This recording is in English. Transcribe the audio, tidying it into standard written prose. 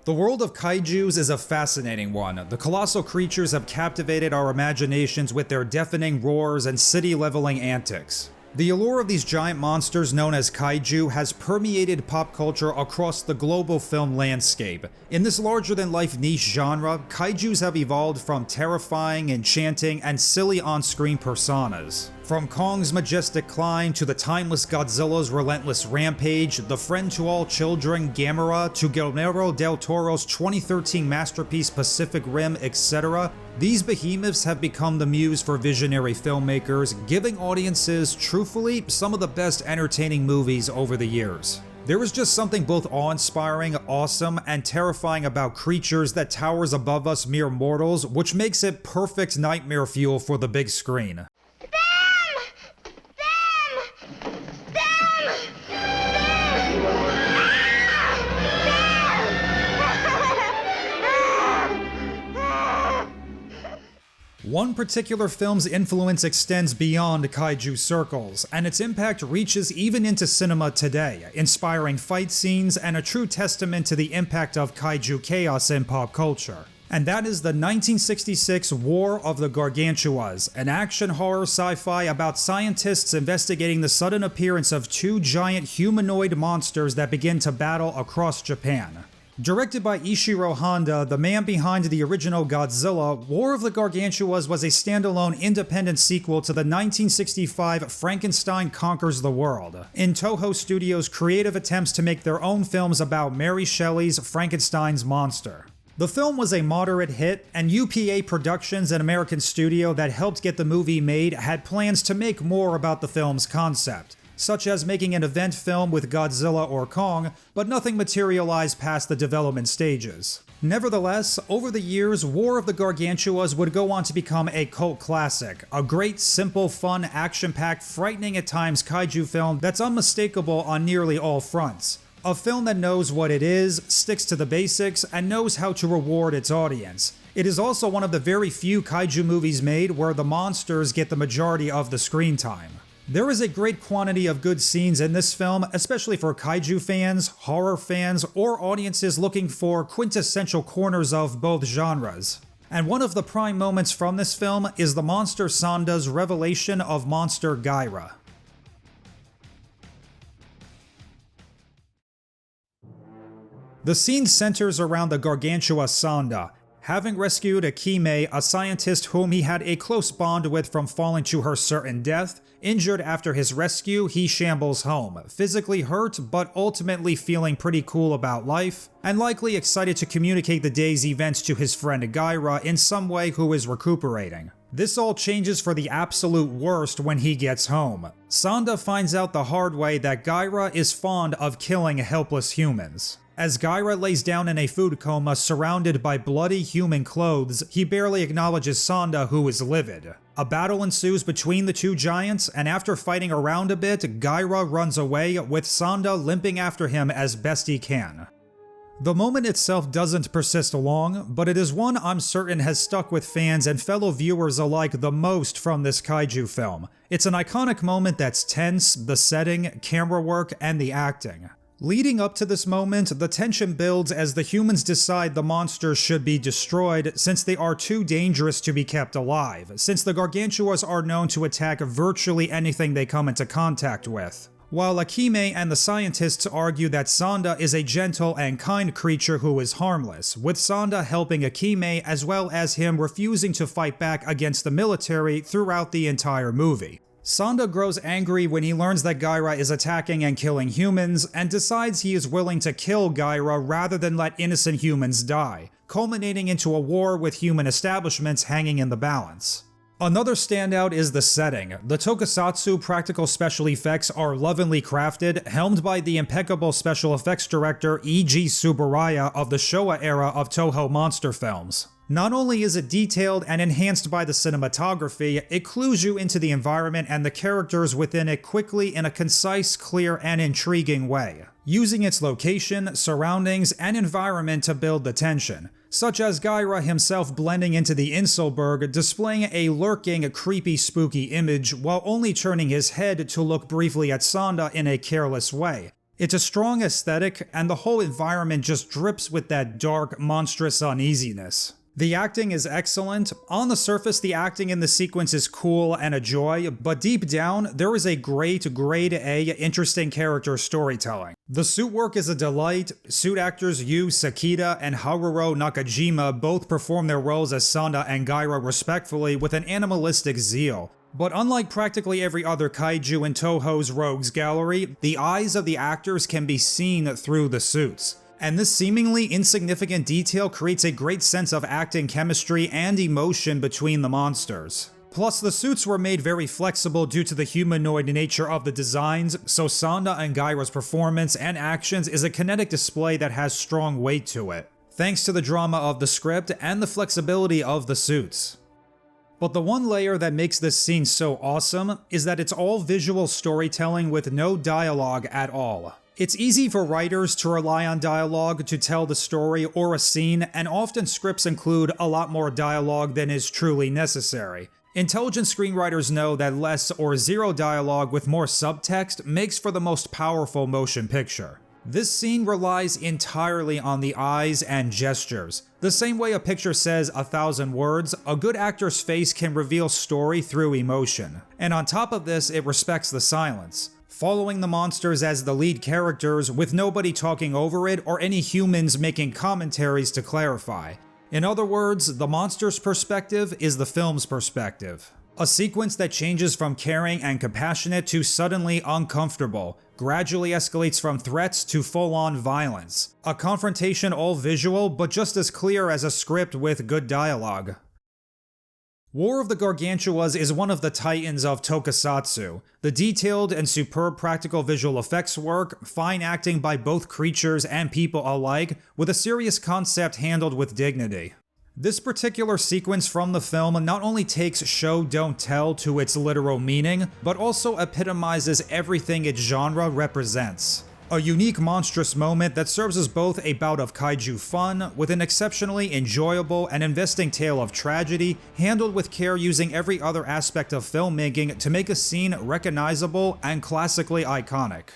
The world of kaijus is a fascinating one. The colossal creatures have captivated our imaginations with their deafening roars and city-leveling antics. The allure of these giant monsters known as kaiju has permeated pop culture across the global film landscape. In this larger-than-life niche genre, kaijus have evolved from terrifying, enchanting, and silly on-screen personas. From Kong's majestic climb to the timeless Godzilla's relentless rampage, the friend to all children Gamera to Guillermo del Toro's 2013 masterpiece Pacific Rim, etc., these behemoths have become the muse for visionary filmmakers, giving audiences, truthfully, some of the best entertaining movies over the years. There is just something both awe-inspiring, awesome, and terrifying about creatures that towers above us mere mortals, which makes it perfect nightmare fuel for the big screen. One particular film's influence extends beyond kaiju circles, and its impact reaches even into cinema today, inspiring fight scenes and a true testament to the impact of kaiju chaos in pop culture. And that is the 1966 War of the Gargantuas, an action horror sci-fi about scientists investigating the sudden appearance of two giant humanoid monsters that begin to battle across Japan. Directed by Ishiro Honda, the man behind the original Godzilla, War of the Gargantuas was a standalone independent sequel to the 1965 Frankenstein Conquers the World, in Toho Studios' creative attempts to make their own films about Mary Shelley's Frankenstein's monster. The film was a moderate hit, and UPA Productions, an American studio that helped get the movie made, had plans to make more about the film's concept, such as making an event film with Godzilla or Kong, but nothing materialized past the development stages. Nevertheless, over the years, War of the Gargantuas would go on to become a cult classic, a great, simple, fun, action-packed, frightening at times kaiju film that's unmistakable on nearly all fronts. A film that knows what it is, sticks to the basics, and knows how to reward its audience. It is also one of the very few kaiju movies made where the monsters get the majority of the screen time. There is a great quantity of good scenes in this film, especially for kaiju fans, horror fans, or audiences looking for quintessential corners of both genres. And one of the prime moments from this film is the monster Sanda's revelation of monster Gyra. The scene centers around the Gargantua Sanda, having rescued Akime, a scientist whom he had a close bond with from falling to her certain death. Injured after his rescue, he shambles home, physically hurt but ultimately feeling pretty cool about life, and likely excited to communicate the day's events to his friend Gaira in some way who is recuperating. This all changes for the absolute worst when he gets home. Sanda finds out the hard way that Gaira is fond of killing helpless humans. As Gyra lays down in a food coma surrounded by bloody human clothes, he barely acknowledges Sanda, who is livid. A battle ensues between the two giants, and after fighting around a bit, Gyra runs away, with Sanda limping after him as best he can. The moment itself doesn't persist long, but it is one I'm certain has stuck with fans and fellow viewers alike the most from this kaiju film. It's an iconic moment that's tense, the setting, camera work, and the acting. Leading up to this moment, the tension builds as the humans decide the monsters should be destroyed since they are too dangerous to be kept alive, since the Gargantuas are known to attack virtually anything they come into contact with. While Akime and the scientists argue that Sanda is a gentle and kind creature who is harmless, with Sanda helping Akime as well as him refusing to fight back against the military throughout the entire movie. Sanda grows angry when he learns that Gyra is attacking and killing humans, and decides he is willing to kill Gyra rather than let innocent humans die, culminating into a war with human establishments hanging in the balance. Another standout is the setting. The tokusatsu practical special effects are lovingly crafted, helmed by the impeccable special effects director E.G. Tsuburaya of the Showa era of Toho monster films. Not only is it detailed and enhanced by the cinematography, it clues you into the environment and the characters within it quickly in a concise, clear, and intriguing way, using its location, surroundings, and environment to build the tension, such as Gyra himself blending into the Inselberg, displaying a lurking, creepy, spooky image while only turning his head to look briefly at Sanda in a careless way, It's a strong aesthetic, and the whole environment just drips with that dark, monstrous uneasiness. The acting is excellent. On the surface, the acting in the sequence is cool and a joy, but deep down, there is a great grade A interesting character storytelling. The suit work is a delight. Suit actors Yu Sakita and Haruo Nakajima both perform their roles as Sanda and Gyra respectfully with an animalistic zeal. But unlike practically every other kaiju in Toho's Rogues Gallery, the eyes of the actors can be seen through the suits. And this seemingly insignificant detail creates a great sense of acting chemistry and emotion between the monsters. Plus, the suits were made very flexible due to the humanoid nature of the designs, so Sanda and Gyra's performance and actions is a kinetic display that has strong weight to it, thanks to the drama of the script and the flexibility of the suits. But the one layer that makes this scene so awesome is that it's all visual storytelling with no dialogue at all. It's easy for writers to rely on dialogue to tell the story or a scene, and often scripts include a lot more dialogue than is truly necessary. Intelligent screenwriters know that less or zero dialogue with more subtext makes for the most powerful motion picture. This scene relies entirely on the eyes and gestures. The same way a picture says 1,000 words, a good actor's face can reveal story through emotion. And on top of this, it respects the silence, following the monsters as the lead characters with nobody talking over it or any humans making commentaries to clarify. In other words, the monster's perspective is the film's perspective. A sequence that changes from caring and compassionate to suddenly uncomfortable, gradually escalates from threats to full-on violence. A confrontation all visual, but just as clear as a script with good dialogue. War of the Gargantuas is one of the titans of tokusatsu. The detailed and superb practical visual effects work, fine acting by both creatures and people alike, with a serious concept handled with dignity. This particular sequence from the film not only takes show don't tell to its literal meaning, but also epitomizes everything its genre represents. A unique monstrous moment that serves as both a bout of kaiju fun, with an exceptionally enjoyable and investing tale of tragedy, handled with care using every other aspect of filmmaking to make a scene recognizable and classically iconic.